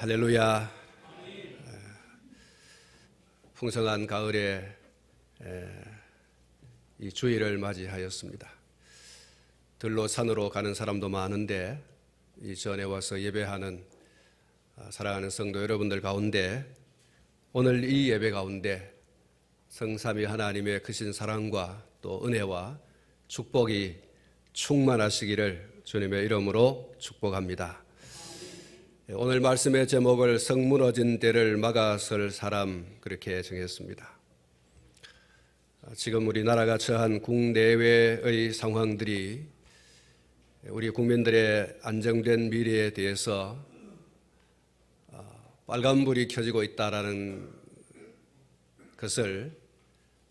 할렐루야. 풍성한 가을에 이 주일을 맞이하였습니다. 들로 산으로 가는 사람도 많은데 이 전에 와서 예배하는 사랑하는 성도 여러분들 가운데 오늘 이 예배 가운데 성삼위 하나님의 크신 사랑과 또 은혜와 축복이 충만하시기를 주님의 이름으로 축복합니다. 오늘 말씀의 제목을 성 무너진 때를 막아설 사람 그렇게 정했습니다. 지금 우리나라가 처한 국내외의 상황들이 우리 국민들의 안정된 미래에 대해서 빨간불이 켜지고 있다라는 것을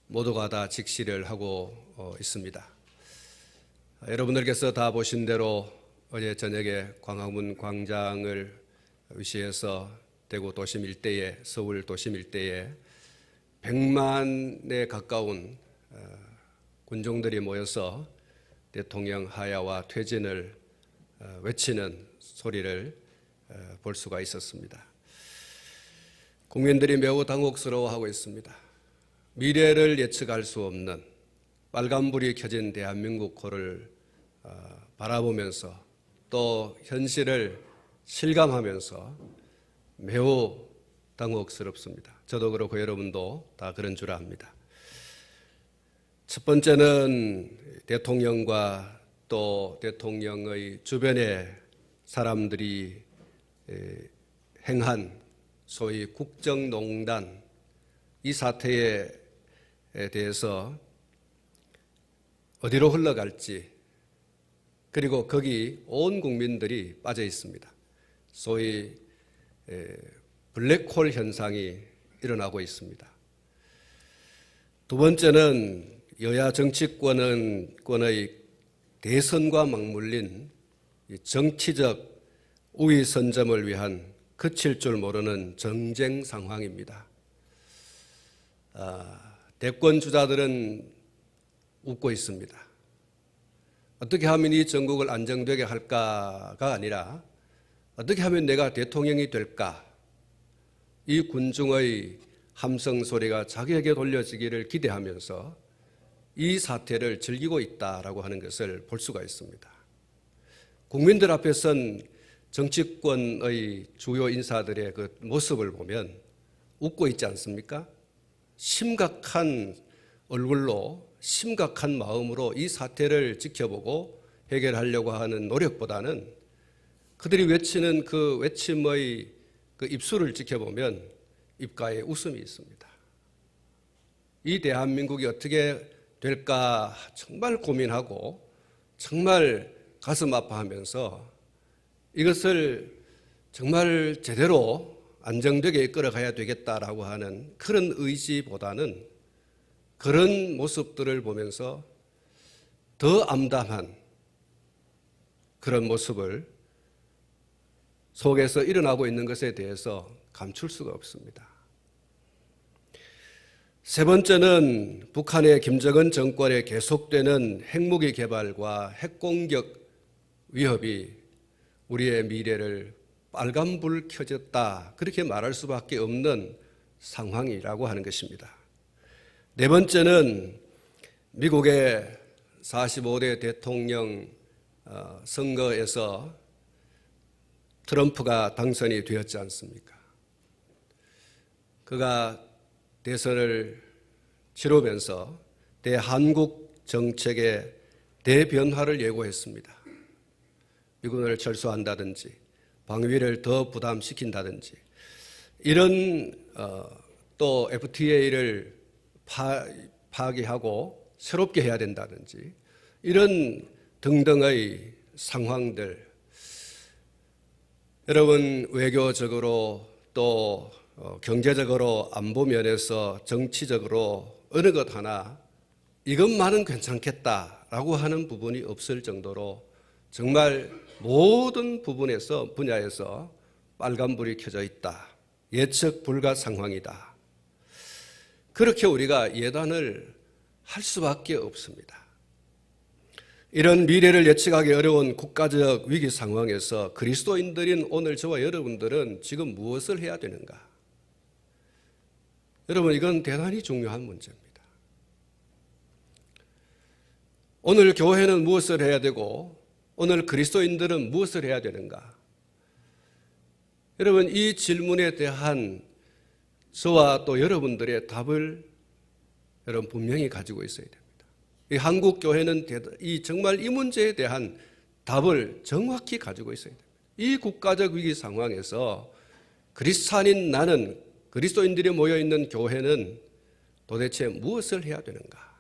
모두가 다 직시를 하고 있습니다. 여러분들께서 다 보신 대로 어제 저녁에 광화문 광장을 위시해서 대구 도심 일대에, 서울 도심 일대에 100만에 가까운 군중들이 모여서 대통령 하야와 퇴진을 외치는 소리를 볼 수가 있었습니다. 국민들이 매우 당혹스러워하고 있습니다. 미래를 예측할 수 없는 빨간불이 켜진 대한민국호를 바라보면서 또 현실을 실감하면서 매우 당혹스럽습니다. 저도 그렇고 여러분도 다 그런 줄 압니다. 첫 번째는 대통령과 또 대통령의 주변의 사람들이 행한 소위 국정농단 이 사태에 대해서 어디로 흘러갈지 그리고 거기 온 국민들이 빠져 있습니다. 소위 블랙홀 현상이 일어나고 있습니다. 두 번째는 여야 정치권의 대선과 맞물린 정치적 우위 선점을 위한 그칠 줄 모르는 정쟁 상황입니다. 대권 주자들은 웃고 있습니다. 어떻게 하면 이 전국을 안정되게 할까가 아니라 어떻게 하면 내가 대통령이 될까? 이 군중의 함성 소리가 자기에게 돌려지기를 기대하면서 이 사태를 즐기고 있다라고 하는 것을 볼 수가 있습니다. 국민들 앞에 선 정치권의 주요 인사들의 그 모습을 보면 웃고 있지 않습니까? 심각한 얼굴로 심각한 마음으로 이 사태를 지켜보고 해결하려고 하는 노력보다는 그들이 외치는 그 외침의 그 입술을 지켜보면 입가에 웃음이 있습니다. 이 대한민국이 어떻게 될까 정말 고민하고 정말 가슴 아파하면서 이것을 정말 제대로 안정되게 이끌어가야 되겠다라고 하는 그런 의지보다는 그런 모습들을 보면서 더 암담한 그런 모습을 속에서 일어나고 있는 것에 대해서 감출 수가 없습니다. 세 번째는 북한의 김정은 정권의 계속되는 핵무기 개발과 핵공격 위협이 우리의 미래를 빨간불 켜졌다 그렇게 말할 수밖에 없는 상황이라고 하는 것입니다. 네 번째는 미국의 45대 대통령 선거에서 트럼프가 당선이 되었지 않습니까? 그가 대선을 치르면서 대한국 정책의 대변화를 예고했습니다. 미군을 철수한다든지 방위를 더 부담시킨다든지 이런 또 FTA를 파기하고 새롭게 해야 된다든지 이런 등등의 상황들 여러분 외교적으로 또 경제적으로 안보 면에서 정치적으로 어느 것 하나 이것만은 괜찮겠다라고 하는 부분이 없을 정도로 정말 모든 분야에서 빨간불이 켜져 있다. 예측 불가 상황이다. 그렇게 우리가 예단을 할 수밖에 없습니다. 이런 미래를 예측하기 어려운 국가적 위기 상황에서 그리스도인들인 오늘 저와 여러분들은 지금 무엇을 해야 되는가? 여러분, 이건 대단히 중요한 문제입니다. 오늘 교회는 무엇을 해야 되고 오늘 그리스도인들은 무엇을 해야 되는가? 여러분, 이 질문에 대한 저와 또 여러분들의 답을 여러분 분명히 가지고 있어야 됩니다. 이 한국 교회는 정말 이 문제에 대한 답을 정확히 가지고 있어야 됩니다. 이 국가적 위기 상황에서 그리스도인인 나는, 그리스도인들이 모여 있는 교회는 도대체 무엇을 해야 되는가?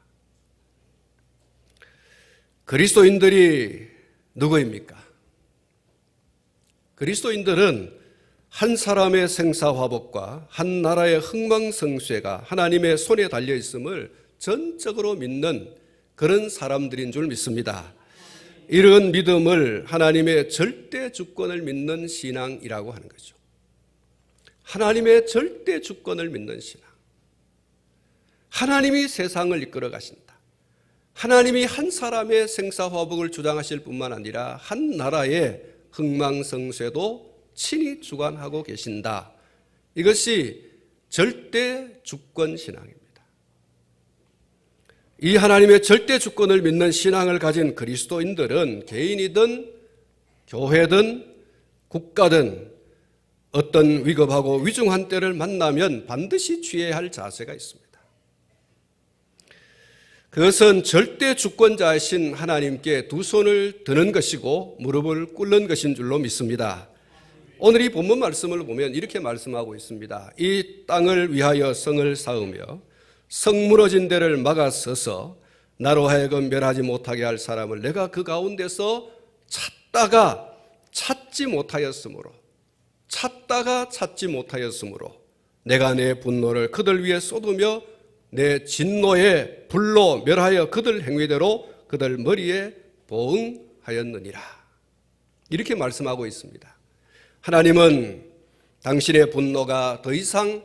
그리스도인들이 누구입니까? 그리스도인들은 한 사람의 생사화복과 한 나라의 흥망성쇠가 하나님의 손에 달려 있음을 전적으로 믿는 그런 사람들인 줄 믿습니다. 이런 믿음을 하나님의 절대 주권을 믿는 신앙이라고 하는 거죠. 하나님의 절대 주권을 믿는 신앙. 하나님이 세상을 이끌어 가신다. 하나님이 한 사람의 생사화복을 주장하실 뿐만 아니라 한 나라의 흥망성쇠도 친히 주관하고 계신다. 이것이 절대 주권 신앙입니다. 이 하나님의 절대 주권을 믿는 신앙을 가진 그리스도인들은 개인이든 교회든 국가든 어떤 위급하고 위중한 때를 만나면 반드시 취해야 할 자세가 있습니다. 그것은 절대 주권자이신 하나님께 두 손을 드는 것이고 무릎을 꿇는 것인 줄로 믿습니다. 오늘 이 본문 말씀을 보면 이렇게 말씀하고 있습니다. 이 땅을 위하여 성을 쌓으며 성 무너진 데를 막아서서 나로 하여금 멸하지 못하게 할 사람을 내가 그 가운데서 찾다가 찾지 못하였으므로 내가 내 분노를 그들 위에 쏟으며 내 진노의 불로 멸하여 그들 행위대로 그들 머리에 보응하였느니라. 이렇게 말씀하고 있습니다. 하나님은 당신의 분노가 더 이상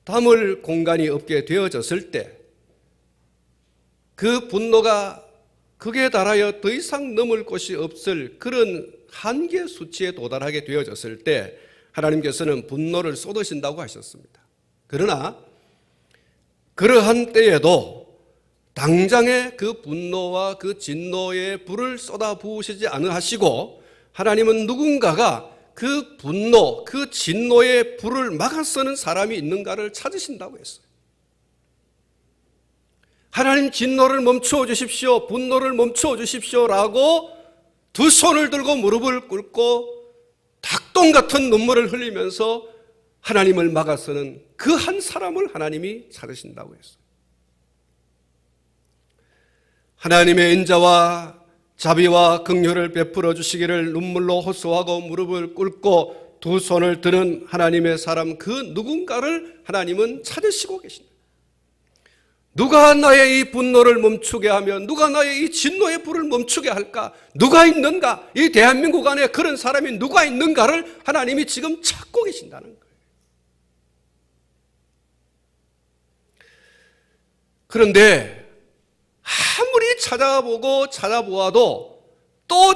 담을 공간이 없게 되어졌을 때, 그 분노가 극에 달하여 더 이상 넘을 곳이 없을 그런 한계 수치에 도달하게 되어졌을 때 하나님께서는 분노를 쏟으신다고 하셨습니다. 그러나 그러한 때에도 당장에 그 분노와 그 진노의 불을 쏟아 부으시지 않으시고 하나님은 누군가가 그 분노, 그 진노의 불을 막아서는 사람이 있는가를 찾으신다고 했어요. 하나님 진노를 멈추어 주십시오, 분노를 멈추어 주십시오라고 두 손을 들고 무릎을 꿇고 닭똥 같은 눈물을 흘리면서 하나님을 막아서는 그 한 사람을 하나님이 찾으신다고 했어요. 하나님의 인자와 자비와 긍휼을 베풀어 주시기를 눈물로 호소하고 무릎을 꿇고 두 손을 드는 하나님의 사람, 그 누군가를 하나님은 찾으시고 계십니다. 누가 나의 이 분노를 멈추게 하며 누가 나의 이 진노의 불을 멈추게 할까? 누가 있는가? 이 대한민국 안에 그런 사람이 누가 있는가를 하나님이 지금 찾고 계신다는 거예요. 그런데 아무리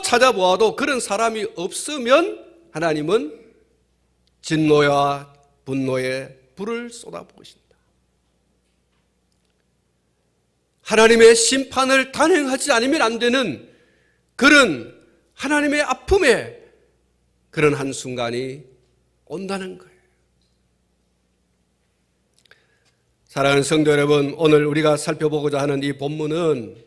찾아보아도 그런 사람이 없으면 하나님은 진노와 분노의 불을 쏟아부으신다. 하나님의 심판을 단행하지 않으면 안 되는 그런 하나님의 아픔에 그런 한순간이 온다는 거예요. 사랑하는 성도 여러분, 오늘 우리가 살펴보고자 하는 이 본문은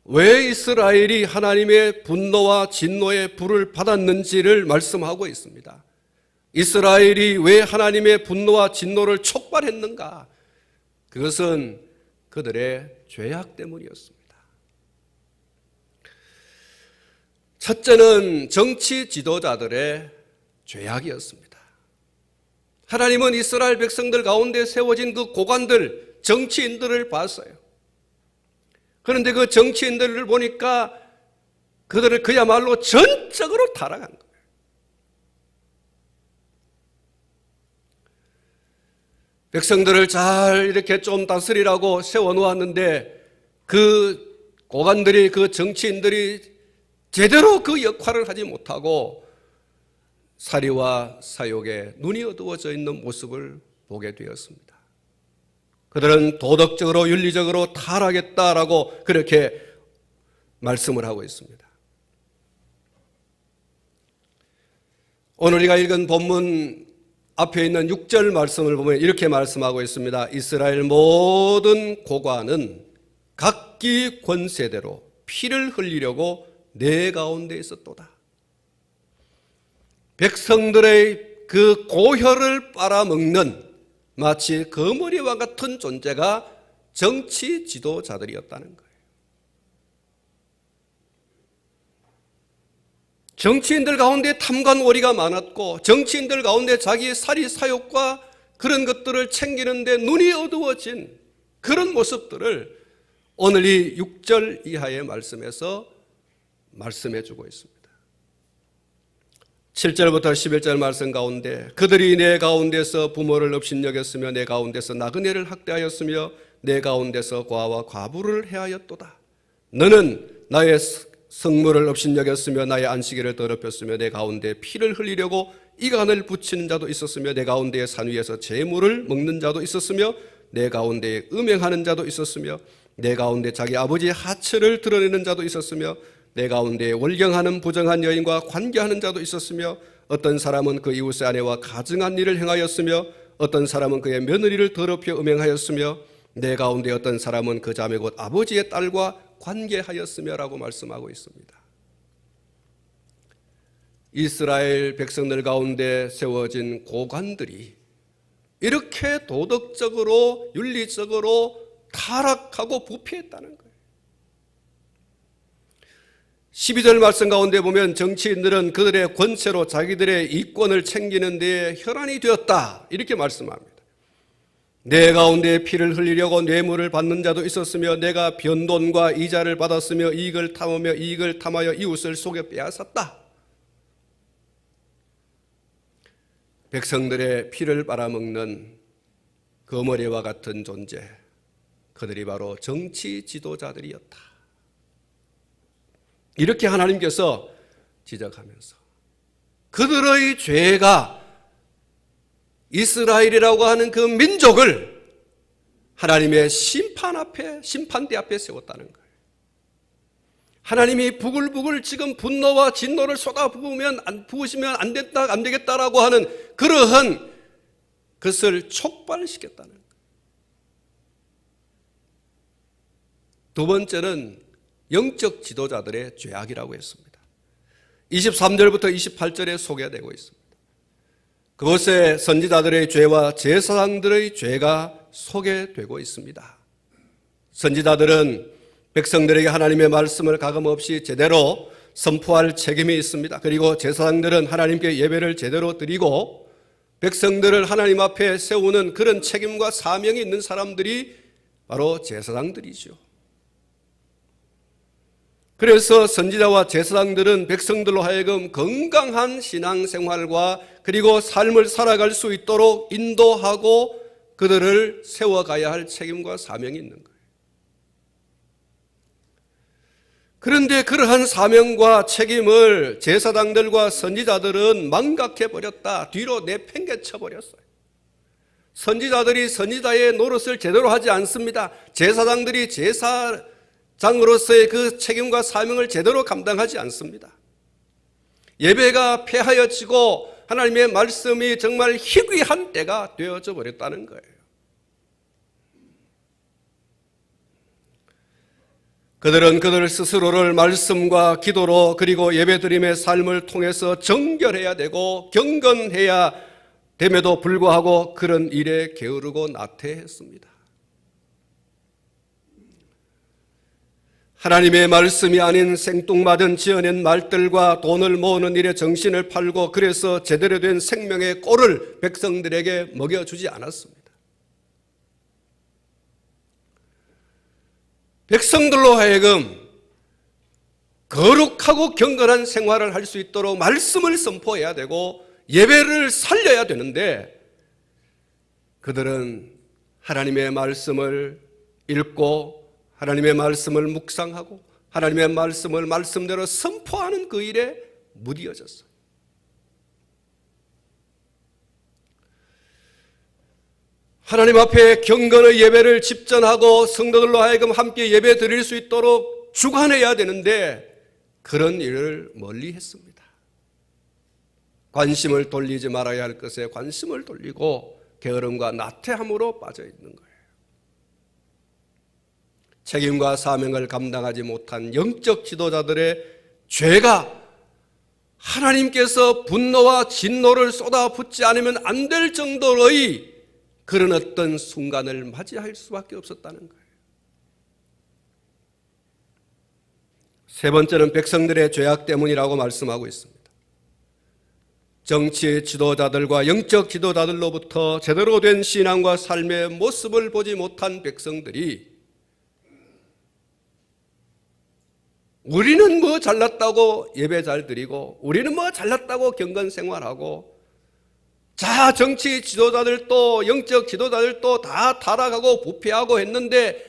왜 이스라엘이 하나님의 분노와 진노의 불을 받았는지를 말씀하고 있습니다. 이스라엘이 왜 하나님의 분노와 진노를 촉발했는가? 그것은 그들의 죄악 때문이었습니다. 첫째는 정치 지도자들의 죄악이었습니다. 하나님은 이스라엘 백성들 가운데 세워진 그 고관들, 정치인들을 봤어요. 그런데 그 정치인들을 보니까 그들을 그야말로 전적으로 타락한 거예요. 백성들을 잘 이렇게 좀 다스리라고 세워놓았는데 그 고관들이, 그 정치인들이 제대로 그 역할을 하지 못하고 사리와 사욕에 눈이 어두워져 있는 모습을 보게 되었습니다. 그들은 도덕적으로 윤리적으로 타락했다라고 그렇게 말씀을 하고 있습니다. 오늘 우리가 읽은 본문 앞에 있는 6절 말씀을 보면 이렇게 말씀하고 있습니다. 이스라엘 모든 고관은 각기 권세대로 피를 흘리려고 내 가운데 있었도다. 백성들의 그 고혈을 빨아먹는 마치 거머리와 같은 존재가 정치 지도자들이었다는 거예요. 정치인들 가운데 탐관오리가 많았고, 정치인들 가운데 자기의 사리 사욕과 그런 것들을 챙기는데 눈이 어두워진 그런 모습들을 오늘 이 6절 이하의 말씀에서 말씀해 주고 있습니다. 7절부터 11절 말씀 가운데 그들이 내 가운데서 부모를 업신여겼으며 내 가운데서 나그네를 학대하였으며 내 가운데서 과와 과부를 해하였도다. 너는 나의 성물을 업신여겼으며 나의 안식일을 더럽혔으며 내 가운데 피를 흘리려고 이간을 붙이는 자도 있었으며 내 가운데 산 위에서 재물을 먹는 자도 있었으며 내 가운데 음행하는 자도 있었으며 내 가운데 자기 아버지의 하체를 드러내는 자도 있었으며 내 가운데 월경하는 부정한 여인과 관계하는 자도 있었으며 어떤 사람은 그 이웃의 아내와 가증한 일을 행하였으며 어떤 사람은 그의 며느리를 더럽혀 음행하였으며 내 가운데 어떤 사람은 그 자매 곧 아버지의 딸과 관계하였으며 라고 말씀하고 있습니다. 이스라엘 백성들 가운데 세워진 고관들이 이렇게 도덕적으로 윤리적으로 타락하고 부패했다는 거예요. 12절 말씀 가운데 보면 정치인들은 그들의 권세로 자기들의 이권을 챙기는 데에 혈안이 되었다 이렇게 말씀합니다. 내 가운데 피를 흘리려고 뇌물을 받는 자도 있었으며 내가 변돈과 이자를 받았으며 이익을 탐하며 이익을 탐하여 이웃을 속여 빼앗았다. 백성들의 피를 빨아먹는 거머리와 같은 존재, 그들이 바로 정치 지도자들이었다. 이렇게 하나님께서 지적하면서 그들의 죄가 이스라엘이라고 하는 그 민족을 하나님의 심판대 앞에 세웠다는 거예요. 하나님이 부글부글 지금 분노와 진노를 부으시면 안 되겠다라고 하는 그러한 것을 촉발시켰다는 거예요. 두 번째는 영적 지도자들의 죄악이라고 했습니다. 23절부터 28절에 소개되고 있습니다. 그곳에 선지자들의 죄와 제사장들의 죄가 소개되고 있습니다. 선지자들은 백성들에게 하나님의 말씀을 가감없이 제대로 선포할 책임이 있습니다. 그리고 제사장들은 하나님께 예배를 제대로 드리고 백성들을 하나님 앞에 세우는 그런 책임과 사명이 있는 사람들이 바로 제사장들이죠. 그래서 선지자와 제사장들은 백성들로 하여금 건강한 신앙생활과 그리고 삶을 살아갈 수 있도록 인도하고 그들을 세워가야 할 책임과 사명이 있는 거예요. 그런데 그러한 사명과 책임을 제사장들과 선지자들은 망각해버렸다. 뒤로 내팽개쳐버렸어요. 선지자들이 선지자의 노릇을 제대로 하지 않습니다. 제사장들이 제사장으로서의 그 책임과 사명을 제대로 감당하지 않습니다. 예배가 폐하여지고 하나님의 말씀이 정말 희귀한 때가 되어져 버렸다는 거예요. 그들은 그들 스스로를 말씀과 기도로 그리고 예배드림의 삶을 통해서 정결해야 되고 경건해야 됨에도 불구하고 그런 일에 게으르고 나태했습니다. 하나님의 말씀이 아닌 생뚱맞은 지어낸 말들과 돈을 모으는 일에 정신을 팔고 그래서 제대로 된 생명의 꼴을 백성들에게 먹여주지 않았습니다. 백성들로 하여금 거룩하고 경건한 생활을 할 수 있도록 말씀을 선포해야 되고 예배를 살려야 되는데 그들은 하나님의 말씀을 읽고 하나님의 말씀을 묵상하고 하나님의 말씀을 말씀대로 선포하는 그 일에 무디어졌어요. 하나님 앞에 경건의 예배를 집전하고 성도들로 하여금 함께 예배 드릴 수 있도록 주관해야 되는데 그런 일을 멀리 했습니다. 관심을 돌리지 말아야 할 것에 관심을 돌리고 게으름과 나태함으로 빠져 있는 거예요. 책임과 사명을 감당하지 못한 영적 지도자들의 죄가 하나님께서 분노와 진노를 쏟아붓지 않으면 안 될 정도의 그런 어떤 순간을 맞이할 수밖에 없었다는 거예요. 세 번째는 백성들의 죄악 때문이라고 말씀하고 있습니다. 정치 지도자들과 영적 지도자들로부터 제대로 된 신앙과 삶의 모습을 보지 못한 백성들이 우리는 뭐 잘났다고 예배 잘 드리고 우리는 뭐 잘났다고 경건 생활하고 자 정치 지도자들도 영적 지도자들도 다 타락하고 부패하고 했는데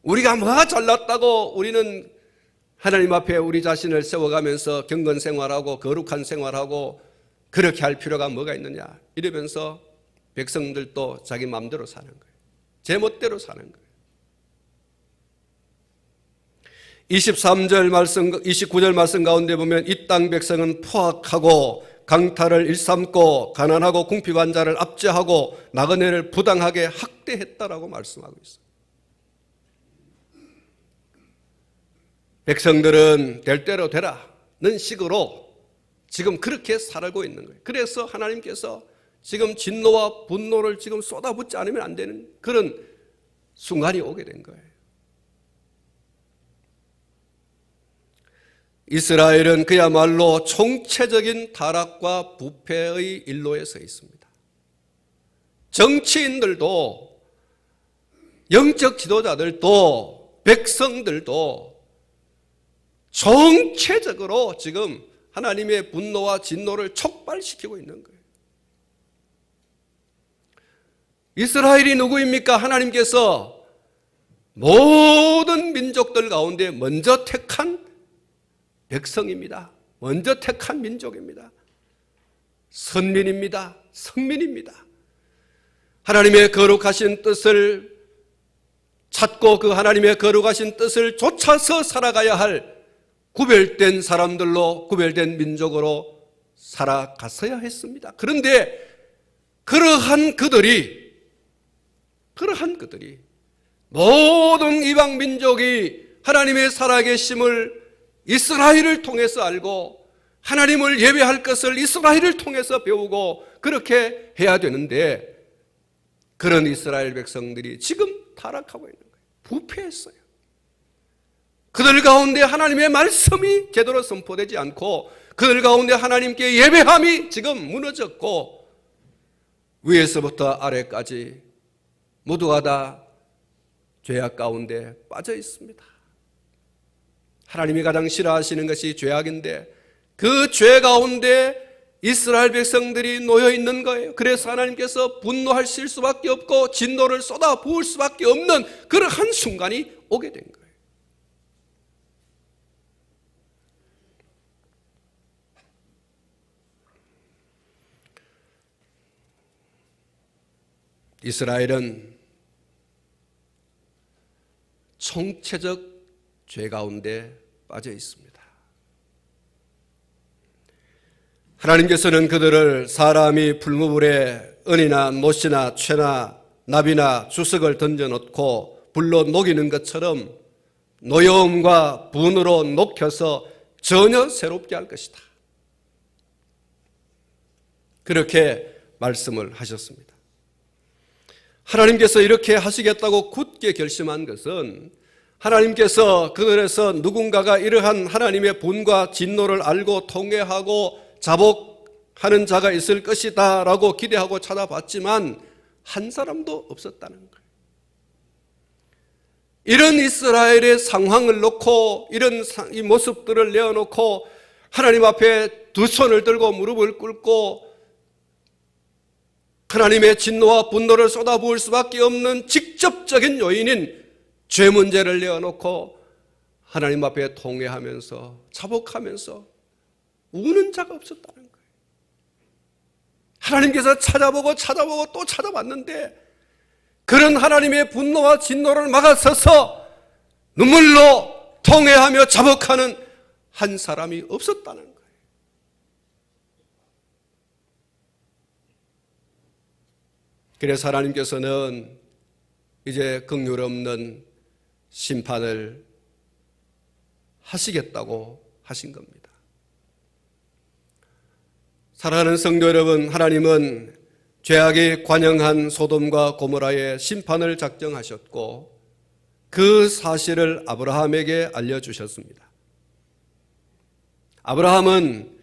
우리가 뭐 잘났다고 우리는 하나님 앞에 우리 자신을 세워가면서 경건 생활하고 거룩한 생활하고 그렇게 할 필요가 뭐가 있느냐 이러면서 백성들도 자기 마음대로 사는 거예요. 제멋대로 사는 거예요. 23절 말씀, 29절 말씀 가운데 보면 이 땅 백성은 포악하고 강탈을 일삼고 가난하고 궁핍한 자를 압제하고 나그네를 부당하게 학대했다라고 말씀하고 있어요. 백성들은 될 대로 되라는 식으로 지금 그렇게 살고 있는 거예요. 그래서 하나님께서 지금 진노와 분노를 지금 쏟아붓지 않으면 안 되는 그런 순간이 오게 된 거예요. 이스라엘은 그야말로 총체적인 타락과 부패의 일로에 서 있습니다. 정치인들도 영적 지도자들도 백성들도 총체적으로 지금 하나님의 분노와 진노를 촉발시키고 있는 거예요. 이스라엘이 누구입니까? 하나님께서 모든 민족들 가운데 먼저 택한 백성입니다. 먼저 택한 민족입니다. 선민입니다. 성민입니다. 하나님의 거룩하신 뜻을 찾고 그 하나님의 거룩하신 뜻을 쫓아서 살아가야 할 구별된 사람들로 구별된 민족으로 살아갔어야 했습니다. 그런데 그러한 그들이 모든 이방 민족이 하나님의 살아계심을 이스라엘을 통해서 알고 하나님을 예배할 것을 이스라엘을 통해서 배우고 그렇게 해야 되는데 그런 이스라엘 백성들이 지금 타락하고 있는 거예요. 부패했어요. 그들 가운데 하나님의 말씀이 제대로 선포되지 않고 그들 가운데 하나님께 예배함이 지금 무너졌고 위에서부터 아래까지 모두가 다 죄악 가운데 빠져 있습니다. 하나님이 가장 싫어하시는 것이 죄악인데 그 죄 가운데 이스라엘 백성들이 놓여 있는 거예요. 그래서 하나님께서 분노하실 수밖에 없고 진노를 쏟아 부을 수밖에 없는 그러한 순간이 오게 된 거예요. 이스라엘은 총체적 죄 가운데 빠져 있습니다. 하나님께서는 그들을 사람이 풀무불에 은이나 못이나 채나 나비나 주석을 던져놓고 불로 녹이는 것처럼 노여움과 분으로 녹여서 전혀 새롭게 할 것이다. 그렇게 말씀을 하셨습니다. 하나님께서 이렇게 하시겠다고 굳게 결심한 것은 하나님께서 그들에서 누군가가 이러한 하나님의 분과 진노를 알고 통회하고 자복하는 자가 있을 것이다 라고 기대하고 찾아봤지만 한 사람도 없었다는 거예요. 이런 이스라엘의 상황을 놓고 이런 이 모습들을 내어놓고 하나님 앞에 두 손을 들고 무릎을 꿇고 하나님의 진노와 분노를 쏟아부을 수밖에 없는 직접적인 요인인 죄 문제를 내어놓고 하나님 앞에 통회하면서 자복하면서 우는 자가 없었다는 거예요. 하나님께서 찾아보고 또 찾아봤는데 그런 하나님의 분노와 진노를 막아서서 눈물로 통회하며 자복하는 한 사람이 없었다는 거예요. 그래서 하나님께서는 이제 긍휼 없는 심판을 하시겠다고 하신 겁니다. 사랑하는 성도 여러분, 하나님은 죄악이 관영한 소돔과 고모라의 심판을 작정하셨고 그 사실을 아브라함에게 알려주셨습니다. 아브라함은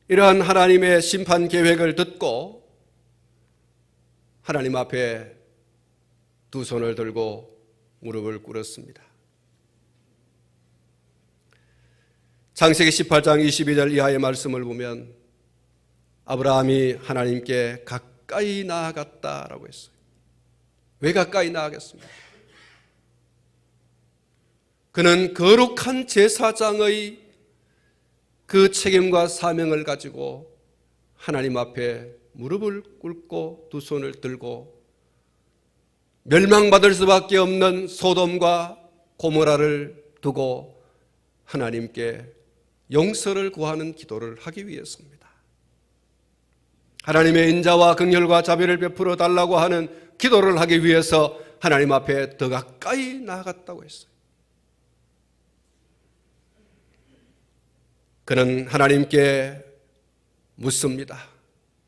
이러한 하나님의 심판 계획을 듣고 하나님 앞에 두 손을 들고 무릎을 꿇었습니다. 창세기 18장 22절 이하의 말씀을 보면 아브라함이 하나님께 가까이 나아갔다라고 했어요. 왜 가까이 나아갔습니까? 그는 거룩한 제사장의 그 책임과 사명을 가지고 하나님 앞에 무릎을 꿇고 두 손을 들고 멸망받을 수밖에 없는 소돔과 고모라를 두고 하나님께 용서를 구하는 기도를 하기 위해서입니다. 하나님의 인자와 긍휼과 자비를 베풀어 달라고 하는 기도를 하기 위해서 하나님 앞에 더 가까이 나아갔다고 했어요. 그는 하나님께 묻습니다.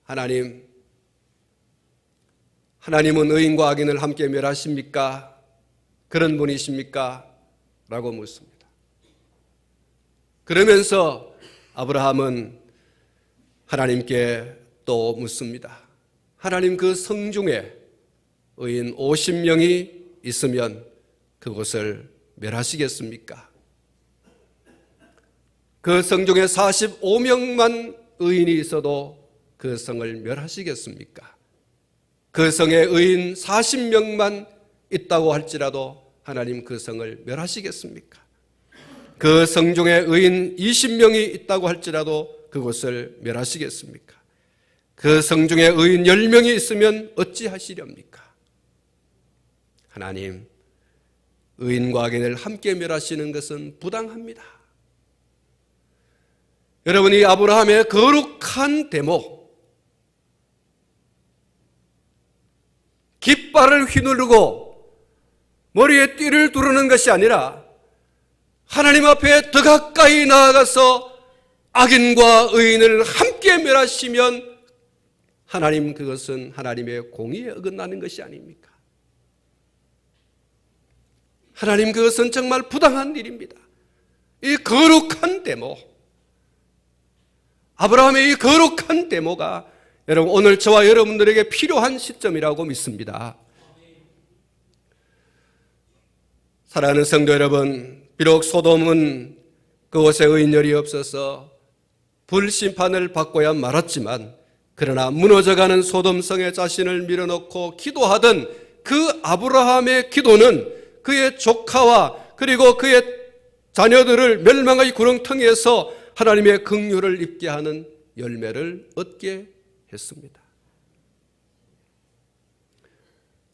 하나님은 의인과 악인을 함께 멸하십니까? 그런 분이십니까? 라고 묻습니다. 그러면서 아브라함은 하나님께 또 묻습니다. 하나님, 그 성중에 의인 50명이 있으면 그곳을 멸하시겠습니까? 그 성중에 45명만 의인이 있어도 그 성을 멸하시겠습니까? 그 성에 의인 40명만 있다고 할지라도 하나님 그 성을 멸하시겠습니까? 그 성중에 의인 20명이 있다고 할지라도 그곳을 멸하시겠습니까? 그 성중에 의인 10명이 있으면 어찌하시렵니까? 하나님, 의인과 악인을 함께 멸하시는 것은 부당합니다. 여러분, 이 아브라함의 거룩한 대목, 깃발을 휘두르고 머리에 띠를 두르는 것이 아니라 하나님 앞에 더 가까이 나아가서 악인과 의인을 함께 멸하시면 하나님, 그것은 하나님의 공의에 어긋나는 것이 아닙니까? 하나님, 그것은 정말 부당한 일입니다. 이 거룩한 데모, 아브라함의 이 거룩한 데모가 여러분 오늘 저와 여러분들에게 필요한 시점이라고 믿습니다. 사랑하는 성도 여러분, 비록 소돔은 그곳에 의인열이 없어서 불심판을 받고야 말았지만, 그러나 무너져가는 소돔성에 자신을 밀어넣고 기도하던 그 아브라함의 기도는 그의 조카와 그리고 그의 자녀들을 멸망의 구렁텅이에서 하나님의 긍휼을 입게 하는 열매를 얻게 했습니다.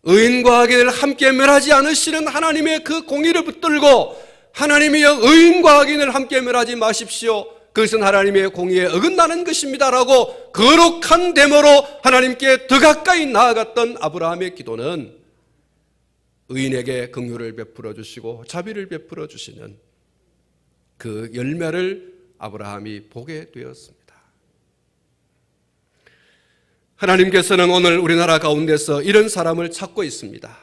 의인과 악인을 함께 멸하지 않으시는 하나님의 그 공의를 붙들고 하나님이 의인과 악인을 함께 멸하지 마십시오, 그것은 하나님의 공의에 어긋나는 것입니다라고 거룩한 데모로 하나님께 더 가까이 나아갔던 아브라함의 기도는 의인에게 긍휼을 베풀어 주시고 자비를 베풀어 주시는 그 열매를 아브라함이 보게 되었습니다. 하나님께서는 오늘 우리나라 가운데서 이런 사람을 찾고 있습니다.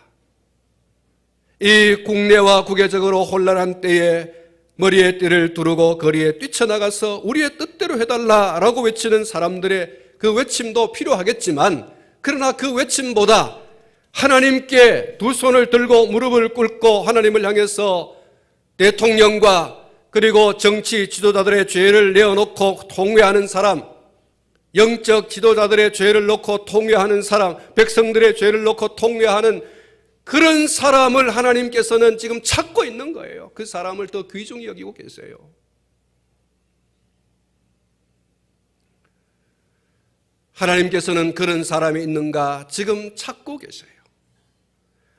이 국내와 국외적으로 혼란한 때에 머리에 띠를 두르고 거리에 뛰쳐나가서 우리의 뜻대로 해달라라고 외치는 사람들의 그 외침도 필요하겠지만, 그러나 그 외침보다 하나님께 두 손을 들고 무릎을 꿇고 하나님을 향해서 대통령과 그리고 정치 지도자들의 죄를 내어놓고 통회하는 사람, 영적 지도자들의 죄를 놓고 통회하는 사람, 백성들의 죄를 놓고 통회하는 그런 사람을 하나님께서는 지금 찾고 있는 거예요. 그 사람을 더 귀중히 여기고 계세요. 하나님께서는 그런 사람이 있는가 지금 찾고 계세요.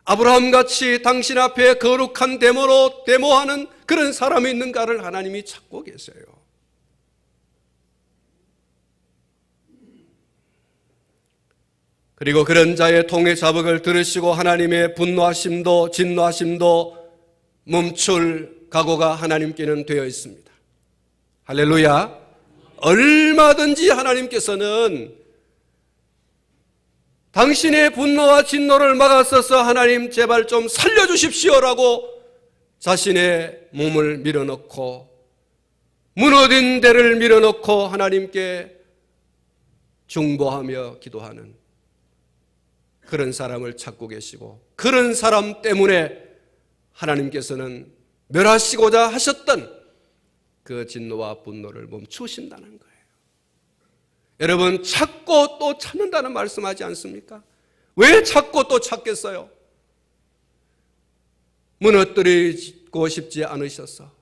아브라함같이 당신 앞에 거룩한 데모로 데모하는 그런 사람이 있는가를 하나님이 찾고 계세요. 그리고 그런 자의 통의 자복을 들으시고 하나님의 분노하심도 진노하심도 멈출 각오가 하나님께는 되어 있습니다. 할렐루야. 얼마든지 하나님께서는 당신의 분노와 진노를 막아서서 하나님 제발 좀 살려주십시오라고 자신의 몸을 밀어넣고 무너진 데를 밀어넣고 하나님께 중보하며 기도하는 그런 사람을 찾고 계시고, 그런 사람 때문에 하나님께서는 멸하시고자 하셨던 그 진노와 분노를 멈추신다는 거예요. 여러분, 찾고 또 찾는다는 말씀하지 않습니까? 왜 찾고 또 찾겠어요? 무너뜨리고 싶지 않으셔서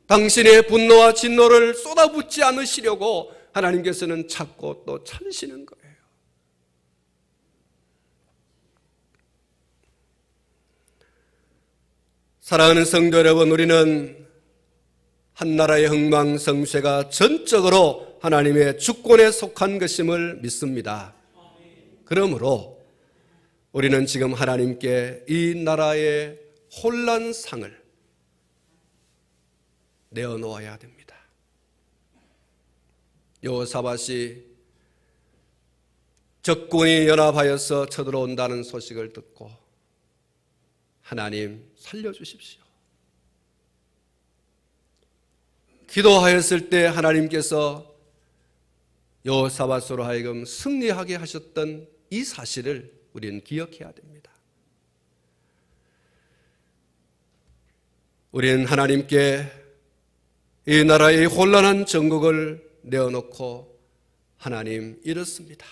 당신의 분노와 진노를 쏟아붓지 않으시려고 하나님께서는 찾고 또 찾으시는 거예요. 사랑하는 성도 여러분, 우리는 한 나라의 흥망성쇠가 전적으로 하나님의 주권에 속한 것임을 믿습니다. 그러므로 우리는 지금 하나님께 이 나라의 혼란상을 내어놓아야 됩니다. 여호사밧이 적군이 연합하여서 쳐들어온다는 소식을 듣고 하나님 살려주십시오. 기도하였을 때 하나님께서 여호사밧으로 하여금 승리하게 하셨던 이 사실을 우리는 기억해야 됩니다. 우리는 하나님께 이 나라의 혼란한 전국을 내어놓고 하나님 이렇습니다.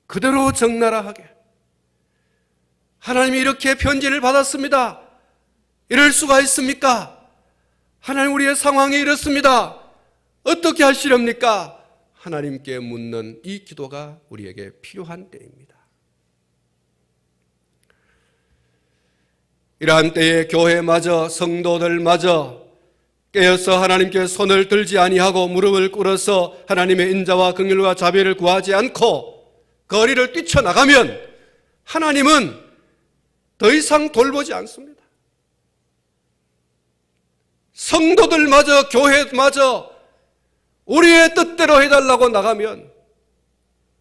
그대로 적나라하게 하나님이 이렇게 편지를 받았습니다. 이럴 수가 있습니까? 하나님, 우리의 상황이 이렇습니다. 어떻게 하시렵니까? 하나님께 묻는 이 기도가 우리에게 필요한 때입니다. 이러한 때에 교회마저 성도들마저 깨어서 하나님께 손을 들지 아니하고 무릎을 꿇어서 하나님의 인자와 긍휼과 자비를 구하지 않고 거리를 뛰쳐나가면 하나님은 더 이상 돌보지 않습니다. 성도들마저 교회마저 우리의 뜻대로 해달라고 나가면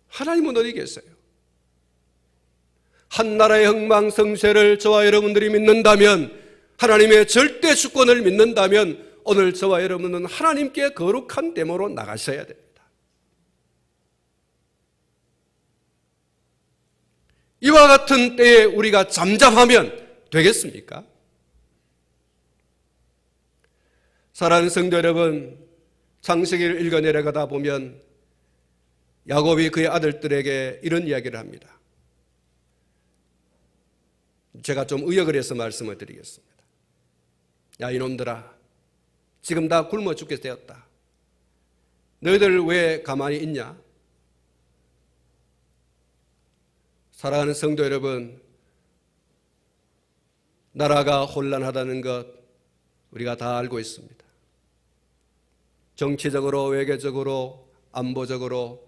하나님은 어디 계세요? 한 나라의 흥망성쇠를 저와 여러분들이 믿는다면, 하나님의 절대 주권을 믿는다면 오늘 저와 여러분은 하나님께 거룩한 데모로 나가셔야 됩니다. 이와 같은 때에 우리가 잠잠하면 되겠습니까? 사랑하는 성도 여러분, 창세기를 읽어 내려가다 보면 야곱이 그의 아들들에게 이런 이야기를 합니다. 제가 좀 의역을 해서 말씀을 드리겠습니다. 야, 이놈들아, 지금 다 굶어 죽게 되었다. 너희들 왜 가만히 있냐? 사랑하는 성도 여러분, 나라가 혼란하다는 것 우리가 다 알고 있습니다. 정치적으로, 외교적으로, 안보적으로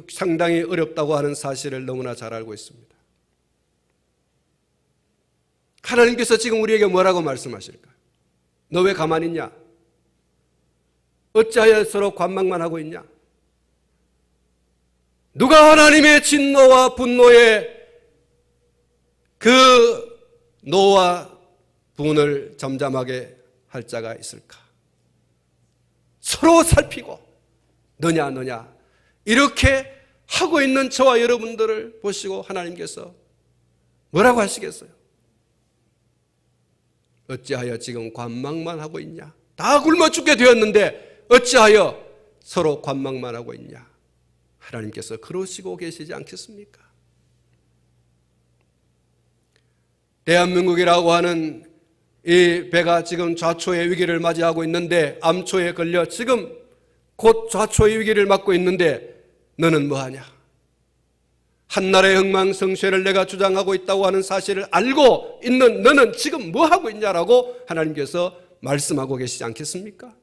상당히 어렵다고 하는 사실을 너무나 잘 알고 있습니다. 하나님께서 지금 우리에게 뭐라고 말씀하실까요? 너 왜 가만히 있냐? 어찌하여 서로 관망만 하고 있냐? 누가 하나님의 진노와 분노의 그 노와 분을 잠잠하게 할 자가 있을까? 서로 살피고 너냐 이렇게 하고 있는 저와 여러분들을 보시고 하나님께서 뭐라고 하시겠어요? 어찌하여 지금 관망만 하고 있냐? 다 굶어 죽게 되었는데 어찌하여 서로 관망만 하고 있냐? 하나님께서 그러시고 계시지 않겠습니까? 대한민국이라고 하는 이 배가 지금 좌초의 위기를 맞이하고 있는데, 암초에 걸려 지금 곧 좌초의 위기를 맞고 있는데 너는 뭐하냐? 한나라의 흥망성쇠를 내가 주장하고 있다고 하는 사실을 알고 있는 너는 지금 뭐하고 있냐라고 하나님께서 말씀하고 계시지 않겠습니까?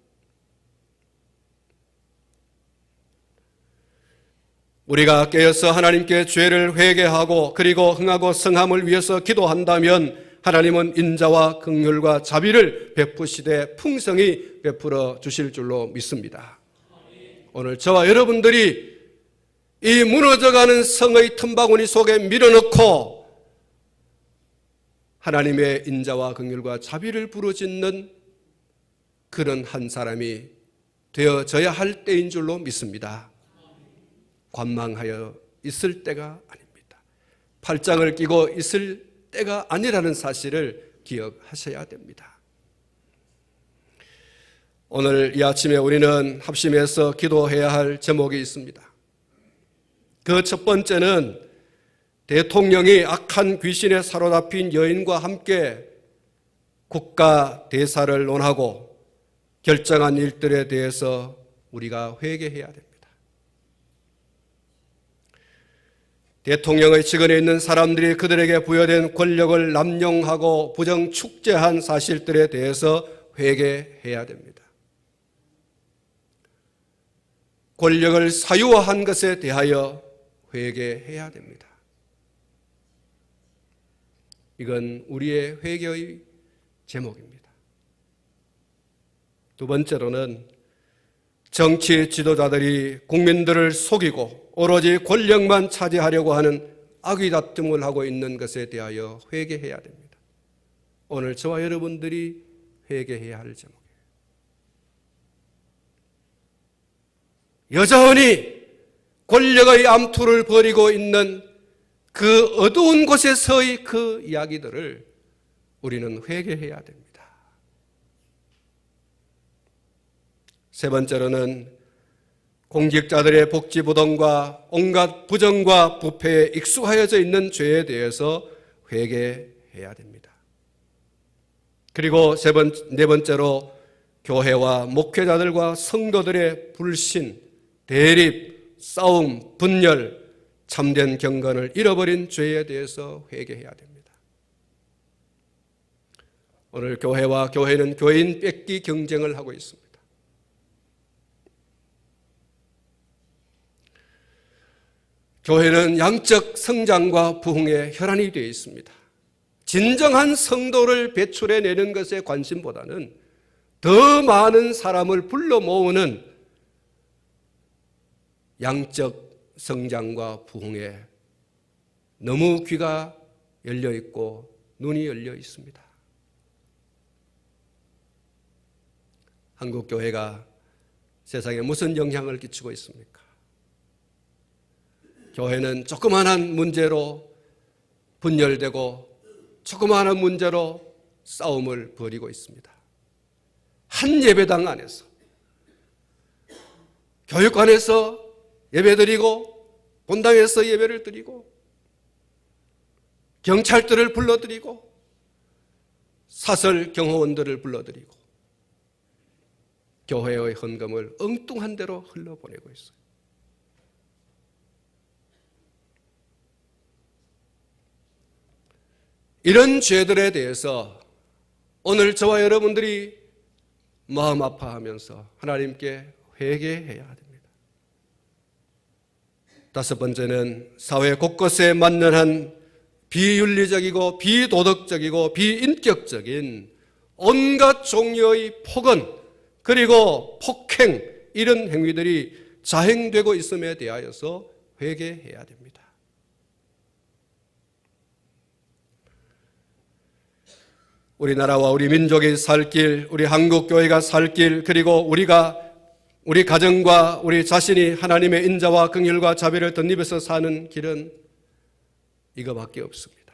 우리가 깨어서 하나님께 죄를 회개하고 그리고 흥하고 성함을 위해서 기도한다면 하나님은 인자와 긍휼과 자비를 베푸시되 풍성히 베풀어 주실 줄로 믿습니다. 오늘 저와 여러분들이 이 무너져가는 성의 틈바구니 속에 밀어넣고 하나님의 인자와 긍휼과 자비를 부르짖는 그런 한 사람이 되어져야 할 때인 줄로 믿습니다. 관망하여 있을 때가 아닙니다. 팔짱을 끼고 있을 때가 아니라는 사실을 기억하셔야 됩니다. 오늘 이 아침에 우리는 합심해서 기도해야 할 제목이 있습니다. 그 첫 번째는 대통령이 악한 귀신에 사로잡힌 여인과 함께 국가 대사를 논하고 결정한 일들에 대해서 우리가 회개해야 됩니다. 대통령의 직원에 있는 사람들이 그들에게 부여된 권력을 남용하고 부정 축제한 사실들에 대해서 회개해야 됩니다. 권력을 사유화한 것에 대하여 회개해야 됩니다. 이건 우리의 회개의 제목입니다. 두 번째로는 정치 지도자들이 국민들을 속이고 오로지 권력만 차지하려고 하는 악의 다툼을 하고 있는 것에 대하여 회개해야 됩니다. 오늘 저와 여러분들이 회개해야 할 제목이에요. 여전히 권력의 암투를 벌이고 있는 그 어두운 곳에서의 그 이야기들을 우리는 회개해야 됩니다. 세 번째로는 공직자들의 복지부동과 온갖 부정과 부패에 익숙하여져 있는 죄에 대해서 회개해야 됩니다. 그리고 네 번째로 교회와 목회자들과 성도들의 불신, 대립, 싸움, 분열, 참된 경건을 잃어버린 죄에 대해서 회개해야 됩니다. 오늘 교회와 교회는 교인 뺏기 경쟁을 하고 있습니다. 교회는 양적 성장과 부흥의 혈안이 되어 있습니다. 진정한 성도를 배출해내는 것에 관심보다는 더 많은 사람을 불러 모으는 양적 성장과 부흥에 너무 귀가 열려 있고 눈이 열려 있습니다. 한국 교회가 세상에 무슨 영향을 끼치고 있습니까? 교회는 조그마한 문제로 분열되고 조그마한 문제로 싸움을 벌이고 있습니다. 한 예배당 안에서, 교육관에서 예배드리고 본당에서 예배를 드리고 경찰들을 불러드리고 사설 경호원들을 불러드리고 교회의 헌금을 엉뚱한 데로 흘러보내고 있어요. 이런 죄들에 대해서 오늘 저와 여러분들이 마음 아파하면서 하나님께 회개해야 됩니다. 다섯 번째는 사회 곳곳에 만연한 비윤리적이고 비도덕적이고 비인격적인 온갖 종류의 폭언 그리고 폭행 이런 행위들이 자행되고 있음에 대하여서 회개해야 됩니다. 우리나라와 우리 민족이 살 길, 우리 한국교회가 살 길, 그리고 우리 가정과 우리 자신이 하나님의 인자와 긍휼과 자비를 덧입어서 사는 길은 이거밖에 없습니다.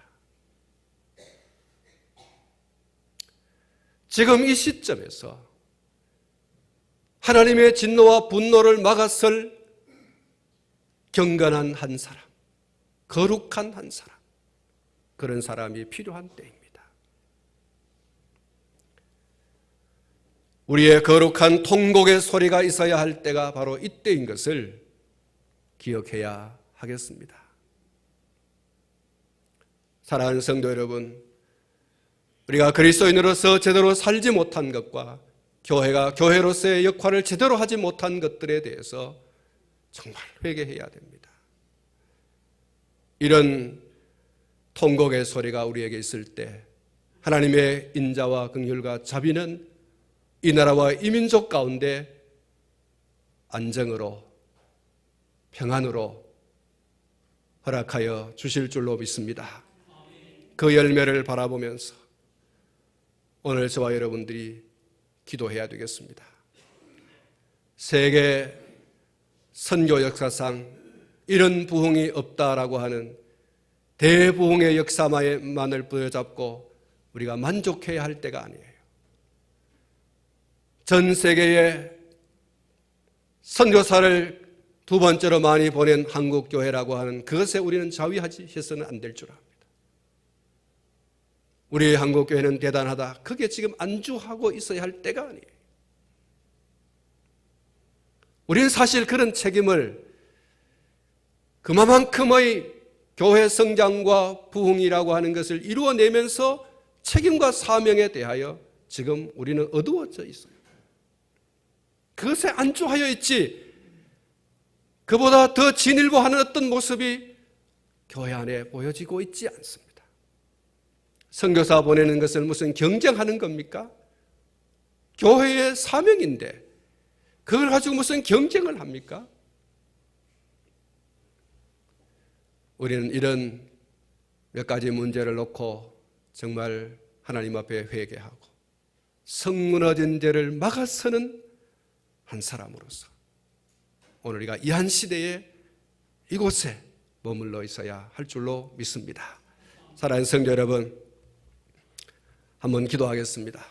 지금 이 시점에서 하나님의 진노와 분노를 막아설 경건한 한 사람, 거룩한 한 사람, 그런 사람이 필요한 때입니다. 우리의 거룩한 통곡의 소리가 있어야 할 때가 바로 이때인 것을 기억해야 하겠습니다. 사랑하는 성도 여러분, 우리가 그리스도인으로서 제대로 살지 못한 것과 교회가 교회로서의 역할을 제대로 하지 못한 것들에 대해서 정말 회개해야 됩니다. 이런 통곡의 소리가 우리에게 있을 때 하나님의 인자와 긍휼과 자비는 이 나라와 이 민족 가운데 안정으로 평안으로 허락하여 주실 줄로 믿습니다. 그 열매를 바라보면서 오늘 저와 여러분들이 기도해야 되겠습니다. 세계 선교 역사상 이런 부흥이 없다라고 하는 대부흥의 역사만을 부여잡고 우리가 만족해야 할 때가 아니에요. 전 세계에 선교사를 두 번째로 많이 보낸 한국교회라고 하는 그것에 우리는 자위해서는 안 될 줄 압니다. 우리 한국교회는 대단하다. 그게 지금 안주하고 있어야 할 때가 아니에요. 우리는 사실 그런 책임을 그만큼의 교회 성장과 부흥이라고 하는 것을 이루어내면서 책임과 사명에 대하여 지금 우리는 어두워져 있어요. 그것에 안주하여 있지 그보다 더 진일보하는 어떤 모습이 교회 안에 보여지고 있지 않습니다. 선교사 보내는 것을 무슨 경쟁하는 겁니까? 교회의 사명인데 그걸 가지고 무슨 경쟁을 합니까? 우리는 이런 몇 가지 문제를 놓고 정말 하나님 앞에 회개하고 성무너진 죄를 막아서는 한 사람으로서 오늘 우리가 이 한 시대에 이곳에 머물러 있어야 할 줄로 믿습니다. 사랑하는 성도 여러분, 한번 기도하겠습니다.